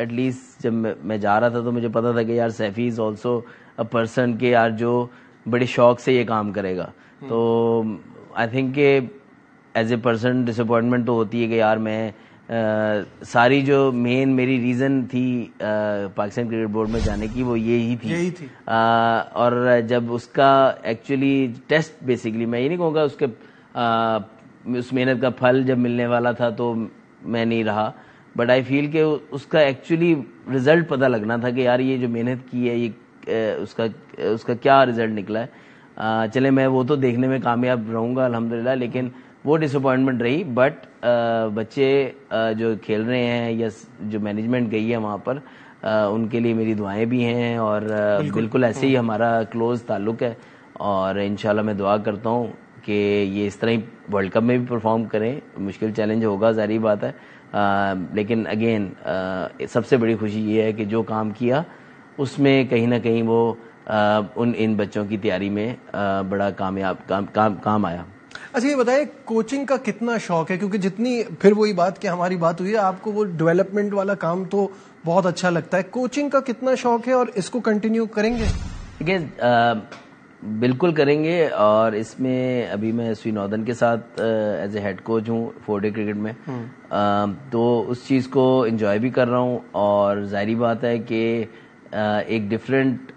At least جب میں جا رہا تھا تو مجھے پتا تھا کہ یار Saifi is also a person کہ یار جو بڑے شوق سے یہ کام کرے گا. تو آئی تھنک کہ as a person disappointment تو ہوتی ہے کہ یار میں ساری جو مین میری ریزن تھی پاکستان کرکٹ بورڈ میں جانے کی وہ یہی تھی. اور جب اس کا ایکچولی ٹیسٹ بیسکلی میں یہ نہیں کہوں گا اس محنت کا پھل جب ملنے والا تھا تو میں نہیں رہا, بٹ آئی فیل کہ اس کا ایکچولی رزلٹ پتہ لگنا تھا کہ یار یہ جو محنت کی ہے یہ اس کا کیا رزلٹ نکلا ہے. چلے میں وہ تو دیکھنے میں کامیاب رہوں گا الحمدللہ, لیکن وہ ڈس اپوائنٹمنٹ رہی. بٹ بچے جو کھیل رہے ہیں یا جو مینجمنٹ گئی ہے وہاں پر ان کے لیے میری دعائیں بھی ہیں, اور بالکل ایسے ہی ہمارا کلوز تعلق ہے, اور انشاءاللہ میں دعا کرتا ہوں کہ یہ اس طرح ہی ورلڈ کپ میں بھی پرفارم کریں. مشکل چیلنج ہوگا ظاہری بات ہے, لیکن اگین سب سے بڑی خوشی یہ ہے کہ جو کام کیا اس میں کہیں نہ کہیں وہ ان بچوں کی تیاری میں بڑا کامیاب کام آیا. اچھا یہ بتائیں کوچنگ کا کتنا شوق ہے, کیونکہ جتنی پھر وہی بات کہ ہماری بات ہوئی ہے آپ کو وہ ڈیولپمنٹ والا کام تو بہت اچھا لگتا ہے, کوچنگ کا کتنا شوق ہے اور اس کو کنٹینیو کریں گے؟ دیکھیے بالکل کریں گے, اور اس میں ابھی میں سوی ناردرن کے ساتھ ایز اے ہیڈ کوچ ہوں 4 ڈے کرکٹ میں, تو اس چیز کو انجوائے بھی کر رہا ہوں. اور ظاہری بات ہے کہ ایک ڈفرینٹ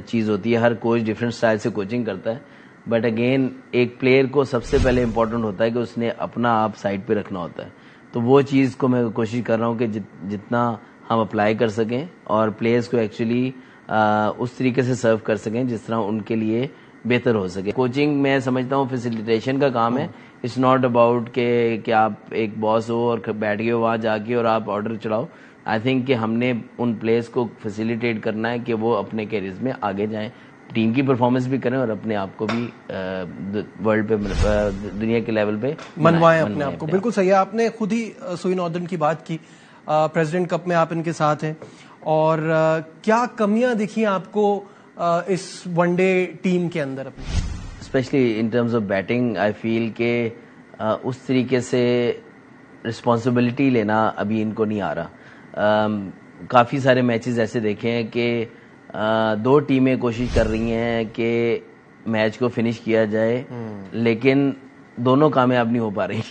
چیز ہوتی ہے, ہر کوچ ڈفرینٹ اسٹائل سے کوچنگ کرتا ہے, بٹ اگین ایک پلیئر کو سب سے پہلے امپورٹنٹ ہوتا ہے کہ اس نے اپنا آپ سائڈ پہ رکھنا ہوتا ہے. تو وہ چیز کو میں کوشش کر رہا ہوں کہ جتنا ہم اپلائی کر سکیں اور پلیئرس کو ایکچولی اس طریقے سے سرو کر سکیں جس طرح ان کے لیے بہتر ہو سکے. کوچنگ میں سمجھتا ہوں فیسیلیٹیشن کا کام ہے, اٹس ناٹ اباؤٹ کہ آپ ایک باس ہو اور بیٹھ گئے ہو وہاں جا کے اور آپ آرڈر چلاؤ. آئی تھنک کہ ہم نے ان پلیئرس کو فیسیلیٹیٹ کرنا ہے کہ وہ اپنے کیریئرز میں آگے جائیں, ٹیم کی پرفارمنس بھی کریں اور اپنے آپ کو بھی ورلڈ پہ دنیا کے لیول پہ منوائیں اپنے آپ کو. بالکل صحیح ہے, آپ نے خود ہی سوئی ناردرن کی بات کی, پریزیڈنٹ کپ میں آپ ان کے ساتھ ہیں, اور کیا کمیاں دکھی آپ کو اس ون ڈے ٹیم کے اندر اپنی؟ Especially in terms of batting I feel کہ اس طریقے سے رسپانسبلٹی لینا ابھی ان کو نہیں آ رہا. کافی سارے میچز ایسے دیکھے ہیں کہ 2 ٹیمیں کوشش کر رہی ہیں کہ میچ کو فنش کیا جائے, لیکن دونوں کامیاب نہیں ہو پا رہی.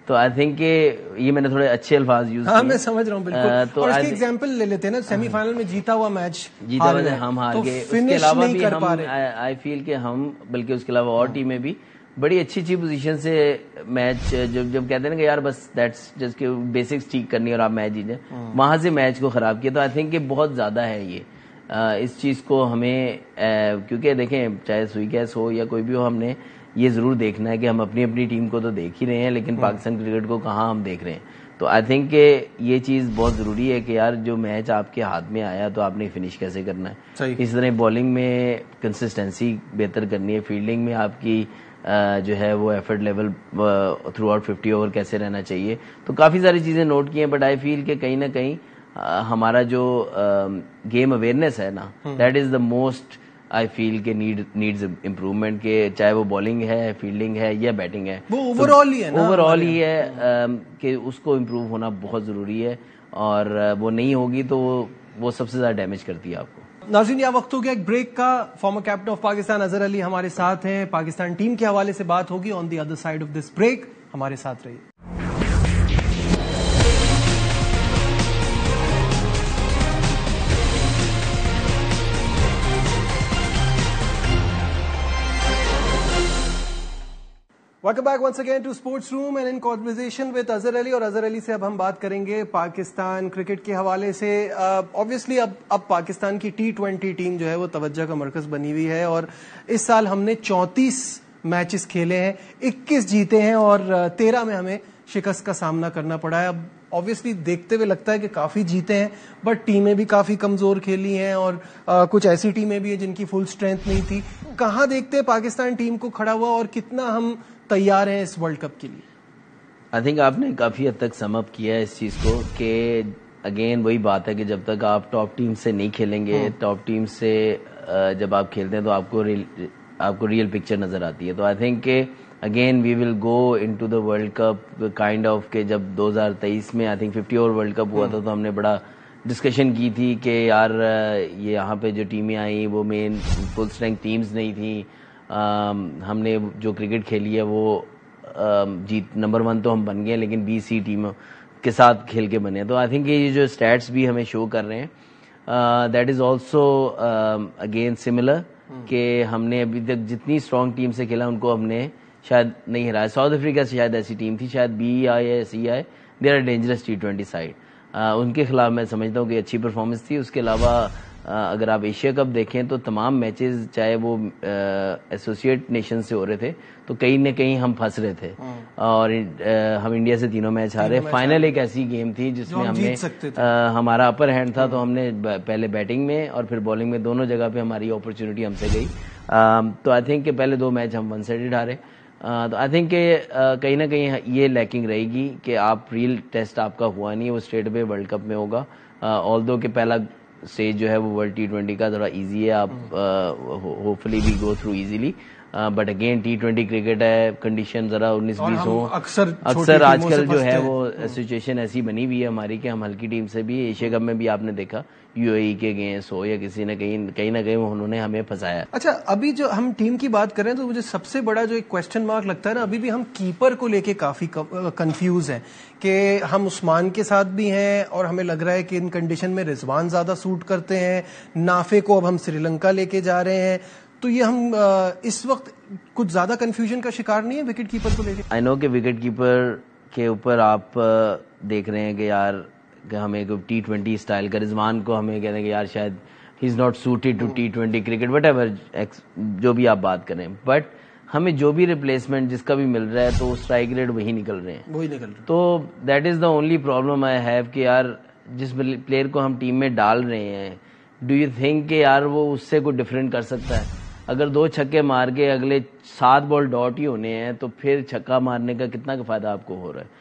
تو آئی تھنک کہ یہ میں نے تھوڑے اچھے الفاظ یوز کیے. ہاں میں سمجھ رہا ہوں بالکل. اور اس کی ایگزامپل لے لیتے ہیں نا, سیمی فائنل میں جیتا ہوا میچ ہم ہار گئے, اس کے علاوہ بھی ہم آئی فیل کہ ہم بلکہ اس کے علاوہ اور ٹیمیں بھی بڑی اچھی پوزیشن سے میچ جب کہتے ہیں نا کہ یار بس دیٹس جسٹ کہ بیسکس ٹھیک کرنی اور آپ میچ جیتے, وہاں سے میچ کو خراب کیا. تو آئی تھنک کہ بہت زیادہ ہے یہ اس چیز کو ہمیں, کیونکہ دیکھیں چاہے سوئی کیس ہو یا کوئی بھی ہو, ہم نے یہ ضرور دیکھنا ہے کہ ہم اپنی ٹیم کو تو دیکھ ہی رہے ہیں, لیکن پاکستان کرکٹ کو کہاں ہم دیکھ رہے ہیں. تو آئی تھنک کہ یہ چیز بہت ضروری ہے کہ یار جو میچ آپ کے ہاتھ میں آیا تو آپ نے فنش کیسے کرنا ہے. اس طرح بالنگ میں کنسسٹنسی بہتر کرنی ہے, فیلڈنگ میں آپ کی جو ہے وہ effort level through out 50 over کیسے رہنا چاہیے. تو کافی ساری چیزیں نوٹ کی ہیں, بٹ آئی فیل کہ کہیں نہ کہیں ہمارا جو گیم اویئرنیس ہے نا, that is the most I feel کہ نیڈز امپروومنٹ, کہ چاہے وہ بالنگ ہے, فیلڈنگ ہے یا بیٹنگ ہے, وہ اوور آل ہی ہے کہ اس کو امپروو ہونا بہت ضروری ہے, اور وہ نہیں ہوگی تو وہ سب سے زیادہ ڈیمیج کرتی ہے آپ کو. ناظرین یہ وقت ہو گیا ایک بریک کا. Former captain of Pakistan Azhar Ali ہمارے ساتھ ہیں, پاکستان ٹیم کے حوالے سے بات ہوگی on the other side of this break. ہمارے ساتھ رہیے. Welcome back once again to Sports Room and in conversation with Azhar Ali. اور اظہر علی سے اب ہم بات کریں گے پاکستان کرکٹ کے حوالے سے. obviously اب پاکستان کی T20 ٹیم جو ہے وہ توجہ کا مرکز بنی ہوئی ہے, اور اس سال ہم نے 34 میچز کھیلے ہیں, 21 جیتے ہیں اور 13 میں ہمیں شکست کا سامنا کرنا پڑا ہے. اب obviously دیکھتے ہوئے لگتا ہے کہ کافی جیتے ہیں, بٹ ٹیمیں بھی کافی کمزور کھیلی ہیں, اور کچھ ایسی ٹیمیں بھی ہیں جن کی فل اسٹرینتھ نہیں تھی. کہاں دیکھتے ہیں پاکستان ٹیم کو کھڑا ہوا, اور کتنا ہم تیار ہیں اس ورلڈ کپ کے لیے؟ آئی تھنک آپ نے کافی حد تک سم اپ کیا ہے اس چیز کو, کہ اگین وہی بات ہے کہ جب تک آپ ٹاپ ٹیم سے نہیں کھیلیں گے, ٹاپ ٹیم سے جب آپ کھیلتے ہیں تو آپ کو آپ کو ریئل پکچر نظر آتی ہے. تو آئی تھنک کہ again we will go into the world cup kind of کہ جب 2023 میں I think 50 over world cup ہوا تھا تو ہم نے بڑا ڈسکشن کی تھی کہ یار یہ یہاں پہ جو ٹیمیں آئیں وہ مین فل اسٹرینتھ ٹیمز نہیں تھیں. ہم نے جو کرکٹ کھیلی ہے وہ جیت نمبر 1 تو ہم بن گئے لیکن بی سی ٹیموں کے ساتھ کھیل کے بنے. تو آئی تھنک یہ جو اسٹیٹس بھی ہمیں شو کر رہے ہیں that is also again similar کہ ہم نے ابھی تک جتنی اسٹرانگ ٹیم سے کھیلا ان کو ہم نے شاید نہیں ہرایا. ساؤتھ افریقہ سے شاید ایسی ٹیم تھی, شاید بی آئی یا سی آئی, they are dangerous T20 side. ان کے خلاف میں سمجھتا ہوں کہ اچھی پرفارمنس تھی. اس کے علاوہ اگر آپ ایشیا کپ دیکھیں تو تمام میچز چاہے وہ ایسوسیٹ نیشن سے ہو رہے تھے تو کہیں نہ کہیں ہم پھنس رہے تھے اور ہم انڈیا سے تینوں میچ ہارے. فائنل ایک ایسی گیم تھی جس میں ہم نے ہمارا اپر ہینڈ تھا تو ہم نے پہلے بیٹنگ میں اور پھر بالنگ میں دونوں جگہ پہ ہماری اپرچونٹی ہم سے گئی. تو آئی تھنک کہ پہلے 2 میچ ہم 1 سائڈڈ ہارے. تو آئی تھنک کہ کہیں نہ کہیں یہ لیکنگ رہے گی کہ آپ ریئل ٹیسٹ آپ کا ہوا نہیں, وہ اسٹریٹ وے ورلڈ کپ میں ہوگا. آلدو کہ پہلا اسٹیج جو ہے وہ ورلڈ T20 کا ذرا ایزی ہے, آپ hopefully we go through easily. But again T20 cricket ہے, کنڈیشن ذرا 19-20 ہو. اکثر آج کل جو ہے وہ سچویشن ایسی بنی ہوئی ہے ہماری کہ ہم ہلکی ٹیم سے بھی ایشیا کپ میں بھی آپ نے دیکھا UAE کے اگینسٹ ہو یا کسی نے کہیں نہ کہیں انہوں نے ہمیں پھنسایا. اچھا ابھی جو ہم ٹیم کی بات کریں تو مجھے سب سے بڑا جو ایک کوشچن مارک لگتا ہے نا, ابھی بھی ہم کیپر کو لے کے کافی کنفیوز ہیں کہ ہم عثمان کے ساتھ بھی ہیں اور ہمیں لگ رہا ہے کہ ان کنڈیشن میں رضوان زیادہ سوٹ کرتے ہیں. نافے کو اب ہم سری لنکا لے کے جا رہے ہیں, تو یہ ہم اس وقت کچھ زیادہ کنفیوژن کا شکار نہیں ہے وکٹ کیپر کو لے کے؟ آئی نو کہ وکٹ کیپر کے اوپر آپ دیکھ رہے ہیں کہ یار کہ ہمیں T20 اسٹائل کا, رضوان کو ہمیں کہتے ہیں کہ یار شاید ہی is not suited to T20 cricket, whatever جو بھی آپ بات کریں. بٹ ہمیں جو بھی ریپلیسمنٹ جس کا بھی مل رہا ہے تو اسٹرائک ریٹ وہی نکل رہے ہیں. تو that is the only problem I have کہ یار جس پلیئر کو ہم ٹیم میں ڈال رہے ہیں ڈو یو تھنک کہ یار وہ اس سے کوئی ڈفرینٹ کر سکتا ہے؟ اگر 2 چھکے مار کے اگلے 7 بال ڈاٹ ہی ہونے ہیں تو پھر چھکا مارنے کا کتنا فائدہ آپ کو ہو رہا ہے؟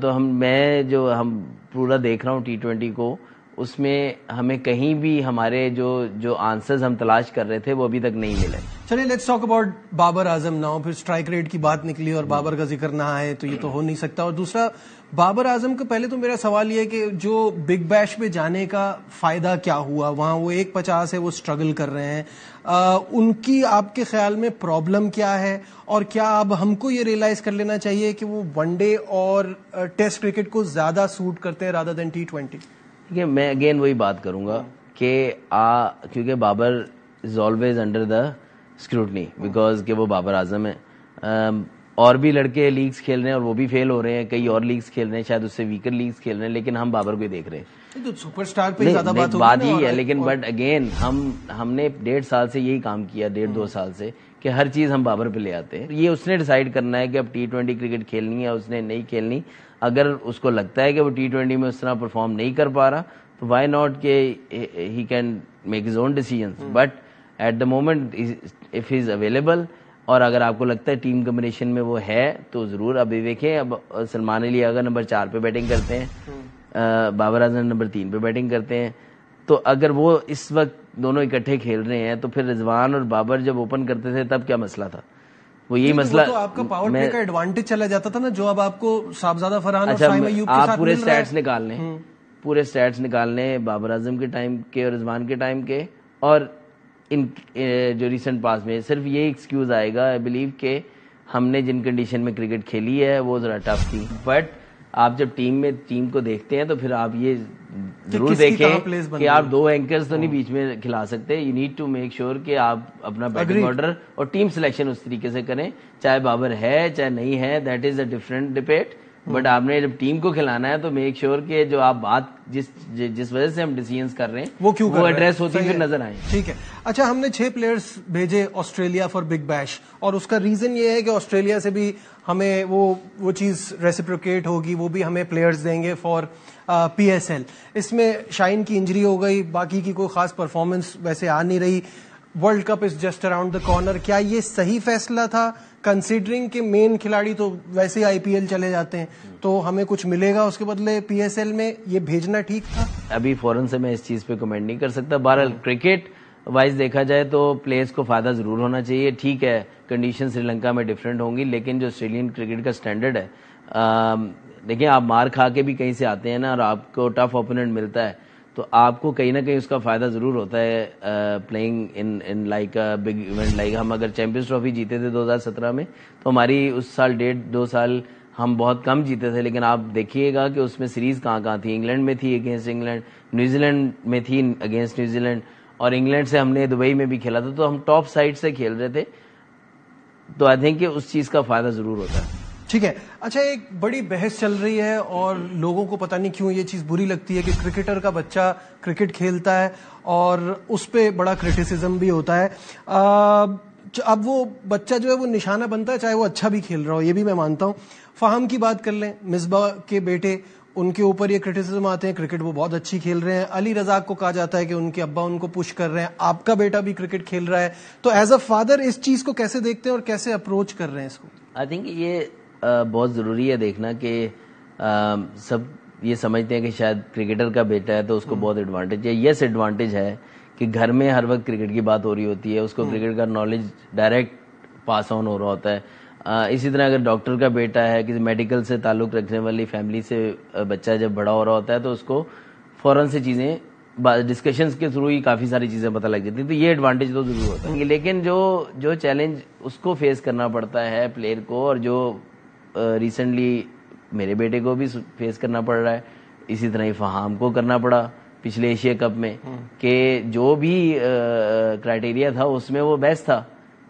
تو ہم پورا دیکھ رہا ہوں T20 کو, اس میں ہمیں کہیں بھی ہمارے جو آنسرز ہم تلاش کر رہے تھے وہ ابھی تک نہیں ملے. چلیے let's talk about Babar Azam now. پھر اسٹرائک ریٹ کی بات نکلی اور بابر کا ذکر نہ آئے تو یہ تو ہو نہیں سکتا. اور دوسرا بابر اعظم کا پہلے تو میرا سوال یہ ہے کہ جو بگ بیش میں جانے کا فائدہ کیا ہوا؟ وہاں وہ 1.50 ہے, وہ اسٹرگل کر رہے ہیں. ان کی آپ کے خیال میں پرابلم کیا ہے, اور کیا اب ہم کو یہ ریئلائز کر لینا چاہیے کہ وہ ون ڈے اور ٹیسٹ کرکٹ کو زیادہ سوٹ کرتے ہیں رادر دین T20؟ ٹھیک ہے, میں اگین وہی بات کروں گا کہ کیونکہ Babar is always under the scrutiny because کہ وہ بابر اعظم ہے. اور بھی لڑکے لیگز کھیل رہے ہیں اور وہ بھی فیل ہو رہے ہیں, کئی اور لیگز کھیل رہے ہیں, شاید اس سے ویکر لیگز کھیل رہے ہیں, لیکن ہم بابر کو ہی دیکھ رہے ہیں. سپر اسٹار پہ زیادہ بات یہی ہے. لیکن بٹ اگین ہم نے 1.5 سال سے یہی کام کیا, 1.5-2 سال سے, کہ ہر چیز ہم بابر پہ لے آتے ہیں. یہ اس نے ڈیسائیڈ کرنا ہے کہ اب T20 کرکٹ کھیلنی ہے, اس نے نہیں کھیلنی. اگر اس کو لگتا ہے کہ وہ T20 میں اس طرح پرفارم نہیں کر پا رہا تو وائی ناٹ کہ he can make his own decisions. But at the moment of he is available, اور اگر آپ کو لگتا ہے ٹیم کمبینیشن میں وہ ہے تو ضرور. ابھی دیکھیں اب سلمان علی اگر نمبر 4 پہ بیٹنگ کرتے ہیں, بابر اعظم نمبر 3 پہ بیٹنگ کرتے ہیں, تو اگر وہ اس وقت دونوں اکٹھے کھیل رہے ہیں تو پھر رضوان اور بابر جب اوپن کرتے تھے تب کیا مسئلہ تھا؟ وہ یہی مسئلہ تو آپ کا پاور پلے کا ایڈوانٹیج چلا جاتا تھا نا, جو اب آپ کو صاحبزادہ فرحان اور اچھا سائم ایوب کے ساتھ آپ پورے اسٹیٹس نکال لیں, پورے اسٹیٹس نکال لیں بابر اعظم کے ٹائم کے اور رضوان کے ٹائم کے, اور ان جو ریسنٹ پاس میں صرف یہ ایکسکیوز آئے گا آئی بلیو کہ ہم نے جن کنڈیشن میں کرکٹ کھیلی ہے وہ ذرا ٹف تھی. بٹ آپ جب ٹیم کو دیکھتے ہیں تو پھر آپ یہ ضرور دیکھیں کہ آپ 2 اینکرز تو نہیں بیچ میں کھلا سکتے. You need to make sure کہ آپ اپنا بیٹنگ آرڈر اور ٹیم سلیکشن اس طریقے سے کریں, چاہے بابر ہے چاہے نہیں ہے, that is a different debate. But آپ نے جب ٹیم کو کھلانا ہے تو میک شیور کہ جو آپ بات جس وجہ سے ہم ڈیسیژنز کر رہے ہیں وہ ایڈریس ہوتی پھر نظر آئے. ٹھیک ہے. اچھا, ہم نے 6 پلیئرز بھیجے آسٹریلیا فار بگ بیش, اور اس کا ریزن یہ ہے کہ آسٹریلیا سے بھی ہمیں وہ چیز ریسیپروکیٹ ہوگی, وہ بھی ہمیں پلیئرز دیں گے فار PSL. اس میں شاہین کی انجری ہو گئی, باقی کی کوئی خاص پرفارمنس ویسے آ نہیں رہی. World cup is just around the corner. کیا یہ صحیح فیصلہ تھا کنسیڈرنگ کہ مین کھلاڑی تو ویسے IPL چلے جاتے ہیں, تو ہمیں کچھ ملے گا اس کے بدلے PSL میں, یہ بھیجنا ٹھیک تھا؟ ابھی فوراً سے میں اس چیز پہ کمنٹ نہیں کر سکتا. بہرحال کرکٹ وائز دیکھا جائے تو پلیئرس کو فائدہ ضرور ہونا چاہیے. ٹھیک ہے کنڈیشن سری لنکا میں ڈفرینٹ ہوں گی, لیکن جو آسٹریلین کرکٹ کا اسٹینڈرڈ ہے, دیکھیں آپ مار کھا کے بھی کہیں سے آتے ہیں نا, اور آپ کو ٹف اوپوننٹ ملتا ہے تو آپ کو کہیں نہ کہیں اس کا فائدہ ضرور ہوتا ہے playing in like big event. Like ہم اگر چیمپئنز ٹرافی جیتے تھے 2017 میں, تو ہماری اس سال 1.5-2 سال ہم بہت کم جیتے تھے, لیکن آپ دیکھیے گا کہ اس میں سیریز کہاں کہاں تھی. انگلینڈ میں تھی اگینسٹ انگلینڈ, نیوزی لینڈ میں تھی اگینسٹ نیوزی لینڈ, اور انگلینڈ سے ہم نے دبئی میں بھی کھیلا تھا, تو ہم ٹاپ سائڈ سے کھیل رہے تھے. تو آئی تھنک کہ اس چیز کا فائدہ ضرور ہوتا ہے. ٹھیک ہے. اچھا, ایک بڑی بحث چل رہی ہے اور لوگوں کو پتہ نہیں کیوں یہ چیز بری لگتی ہے کہ کرکٹر کا بچہ کرکٹ کھیلتا ہے اور اس پہ بڑا کرٹیسزم بھی ہوتا ہے. اب وہ بچہ جو ہے وہ نشانہ بنتا ہے, چاہے وہ اچھا بھی کھیل رہا ہو, یہ بھی میں مانتا ہوں. فہم کی بات کر لیں, مصباح کے بیٹے, ان کے اوپر یہ کرٹیسزم آتے ہیں کرکٹ وہ بہت اچھی کھیل رہے ہیں. علی رزاق کو کہا جاتا ہے کہ ان کے ابا ان کو پش کر رہے ہیں. آپ کا بیٹا بھی کرکٹ کھیل رہا ہے, تو ایز اے فادر اس چیز کو کیسے دیکھتے ہیں اور کیسے اپروچ کر رہے ہیں اس کو؟ آئی تھنک یہ بہت ضروری ہے دیکھنا کہ سب یہ سمجھتے ہیں کہ شاید کرکٹر کا بیٹا ہے تو اس کو بہت ایڈوانٹیج ہے. یس ایڈوانٹیج ہے کہ گھر میں ہر وقت کرکٹ کی بات ہو رہی ہوتی ہے, اس کو کرکٹ کا نالج ڈائریکٹ پاس آن ہو رہا ہوتا ہے. اسی طرح اگر ڈاکٹر کا بیٹا ہے, کسی میڈیکل سے تعلق رکھنے والی فیملی سے بچہ جب بڑا ہو رہا ہوتا ہے, تو اس کو فوراً سے چیزیں ڈسکشنز کے تھرو ہی کافی ساری چیزیں پتہ لگ جاتی ہیں. تو یہ ایڈوانٹیج تو ضرور ہوتا ہے, لیکن جو چیلنج اس کو فیس کرنا پڑتا ہے پلیئر کو, اور جو ریسنٹلی میرے بیٹے کو بھی فیس کرنا پڑ رہا ہے, اسی طرح ہی فہام کو کرنا پڑا پچھلے ایشیا کپ میں, کہ جو بھی کرائٹیریا تھا اس میں وہ بیسٹ تھا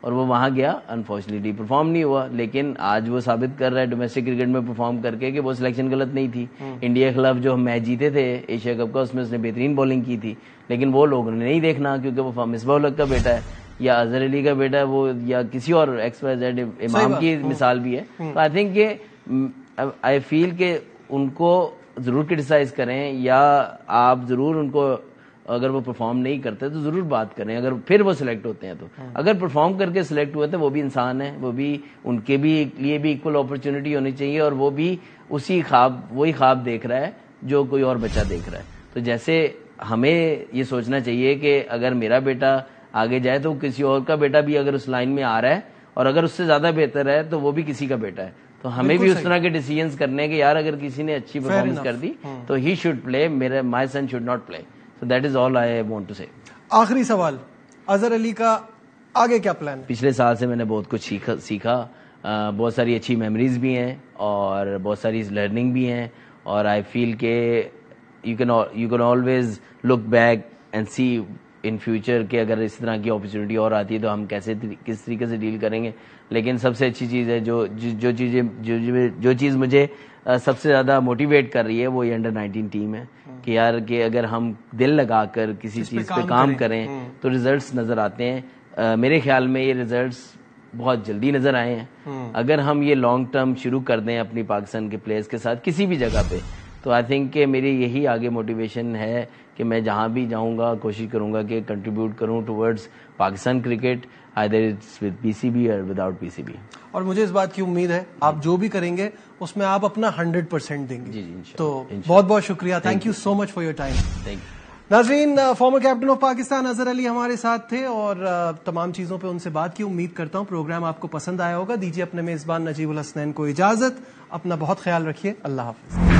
اور وہ وہاں گیا, انفارچونیٹلی پرفارم نہیں ہوا. لیکن آج وہ ثابت کر رہا ہے ڈومیسٹک کرکٹ میں پرفارم کر کے کہ وہ سلیکشن غلط نہیں تھی. انڈیا کے خلاف جو ہم میچ جیتے تھے ایشیا کپ کا, اس میں اس نے بہترین بالنگ کی تھی, لیکن وہ لوگوں نے نہیں دیکھنا کیونکہ وہ مصباح الحق کا بیٹا ہے یا اظہر علی کا بیٹا ہے, وہ یا کسی اور ایکس وائی زیڈ امام کی مثال بھی ہے. تو آئی تھنک کہ آئی فیل کہ ان کو ضرور کرٹیسائز کریں, یا آپ ضرور ان کو, اگر وہ پرفارم نہیں کرتے تو ضرور بات کریں, اگر پھر وہ سلیکٹ ہوتے ہیں تو. اگر پرفارم کر کے سلیکٹ ہوئے تو وہ بھی انسان ہیں, وہ بھی, ان کے بھی لیے بھی ایکول اپرچونٹی ہونی چاہیے, اور وہ بھی وہی خواب دیکھ رہا ہے جو کوئی اور بچہ دیکھ رہا ہے. تو جیسے ہمیں یہ سوچنا چاہیے کہ اگر میرا بیٹا آگے جائے تو کسی اور کا بیٹا بھی اگر اس لائن میں آ رہا ہے, اور اگر اس سے زیادہ بہتر ہے تو وہ بھی کسی کا بیٹا ہے. تو ہمیں بھی اس طرح کے ڈیسیجنز کرنے کہ یار اگر کسی نے اچھی پرفارمنس کر دی تو he should play, my son should not play. So that is all I want to say. آخری سوال, اظہر علی کا آگے کیا پلان ہے؟ پچھلے سال سے میں نے بہت کچھ سیکھا, بہت ساری اچھی میموریز بھی ہیں اور بہت ساری لرننگ بھی ہیں, اور آئی فیل کہ you can always look back and see in future کہ اگر اس طرح کی اپرچونیٹی اور آتی ہے تو ہم کس طریقے سے ڈیل کریں گے. لیکن سب سے اچھی چیز ہے جو چیز مجھے سب سے زیادہ موٹیویٹ کر رہی ہے وہ یہ انڈر-19 ٹیم ہے, کہ یار کہ اگر ہم دل لگا کر کسی چیز پہ کام کریں تو ریزلٹس نظر آتے ہیں. میرے خیال میں یہ ریزلٹس بہت جلدی نظر آئے ہیں. اگر ہم یہ لانگ ٹرم شروع کر دیں اپنی پاکستان کے پلیئرز کے ساتھ کسی بھی جگہ پہ, تو آئی تھنک کہ میری یہی آگے موٹیویشن ہے کہ میں جہاں بھی جاؤں گا کوشش کروں گا کہ کنٹریبیوٹ کروں towards Pakistan cricket, either it's with PCB or without PCB. اور مجھے اس بات کی امید ہے آپ جو بھی کریں گے اس میں آپ اپنا 100% دیں گے. تو بہت بہت شکریہ, thank you so much for your time. ناظرین, former captain of Pakistan Azhar Ali ہمارے ساتھ تھے اور تمام چیزوں پہ ان سے بات کی. امید کرتا ہوں پروگرام آپ کو پسند آیا ہوگا. دیجیے اپنے میزبان نجیب الحسنین کو اجازت, اپنا بہت خیال رکھیے, اللہ حافظ.